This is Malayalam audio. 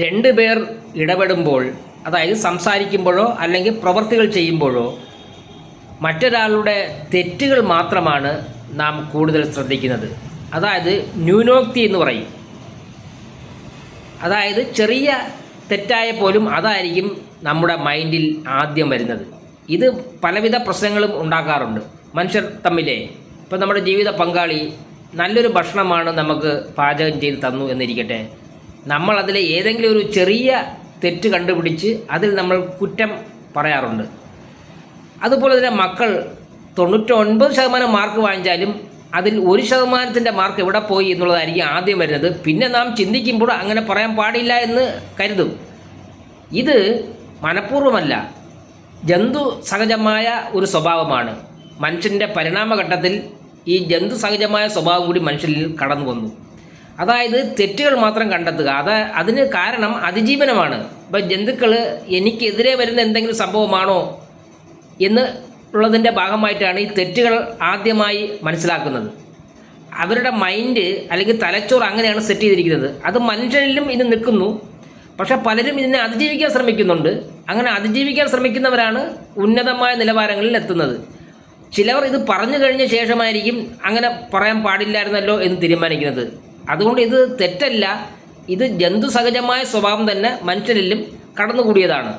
രണ്ട് പേർ ഇടപെടുമ്പോൾ, അതായത് സംസാരിക്കുമ്പോഴോ അല്ലെങ്കിൽ പ്രവൃത്തികൾ ചെയ്യുമ്പോഴോ മറ്റൊരാളുടെ തെറ്റുകൾ മാത്രമാണ് നാം കൂടുതൽ ശ്രദ്ധിക്കുന്നത്. അതായത് ന്യൂനോക്തി എന്ന് പറയും. അതായത് ചെറിയ തെറ്റായ പോലും അതായിരിക്കും നമ്മുടെ മൈൻഡിൽ ആദ്യം വരുന്നത്. ഇത് പലവിധ പ്രശ്നങ്ങളും ഉണ്ടാക്കാറുണ്ട് മനുഷ്യർ തമ്മിലേ. ഇപ്പം നമ്മുടെ ജീവിത പങ്കാളി നല്ലൊരു ഭക്ഷണമാണ് നമുക്ക് പാചകം ചെയ്ത് തന്നു എന്നിരിക്കട്ടെ, നമ്മൾ അതിലെ ഏതെങ്കിലും ഒരു ചെറിയ തെറ്റ് കണ്ടുപിടിച്ച് അതിൽ നമ്മൾ കുറ്റം പറയാറുണ്ട്. അതുപോലെ തന്നെ മക്കൾ 99% മാർക്ക് വാങ്ങിച്ചാലും അതിൽ 1% മാർക്ക് എവിടെ പോയി എന്നുള്ളതായിരിക്കും ആദ്യം വരുന്നത്. പിന്നെ നാം ചിന്തിക്കുമ്പോൾ അങ്ങനെ പറയാൻ പാടില്ല എന്ന് കരുതും. ഇത് മനഃപൂർവ്വമല്ല, ജന്തു സഹജമായ ഒരു സ്വഭാവമാണ്. മനുഷ്യൻ്റെ പരിണാമഘട്ടത്തിൽ ഈ ജന്തു സഹജമായ സ്വഭാവം കൂടി മനുഷ്യരിൽ കടന്നു വന്നു. അതായത് തെറ്റുകൾ മാത്രം കണ്ടെത്തുക, അതിന് കാരണം അതിജീവനമാണ്. ഇപ്പം ജന്തുക്കൾ എനിക്കെതിരെ വരുന്ന എന്തെങ്കിലും സംഭവമാണോ എന്ന് ഉള്ളതിൻ്റെ ഭാഗമായിട്ടാണ് ഈ തെറ്റുകൾ ആദ്യമായി മനസ്സിലാക്കുന്നത്. അവരുടെ മൈൻഡ് അല്ലെങ്കിൽ തലച്ചോറ് അങ്ങനെയാണ് സെറ്റ് ചെയ്തിരിക്കുന്നത്. അത് മനുഷ്യരിലും ഇത് നിൽക്കുന്നു. പക്ഷേ പലരും ഇതിനെ അതിജീവിക്കാൻ ശ്രമിക്കുന്നുണ്ട്. അങ്ങനെ അതിജീവിക്കാൻ ശ്രമിക്കുന്നവരാണ് ഉന്നതമായ നിലവാരങ്ങളിൽ എത്തുന്നത്. ചിലവർ ഇത് പറഞ്ഞു കഴിഞ്ഞ ശേഷമായിരിക്കും അങ്ങനെ പറയാൻ പാടില്ലായിരുന്നല്ലോ എന്ന് തീരുമാനിക്കുന്നത്. അതുകൊണ്ട് ഇത് തെറ്റല്ല, ഇത് ജന്തു സഹജമായ സ്വഭാവം തന്നെ മനുഷ്യരിലും കടന്നുകൂടിയതാണ്.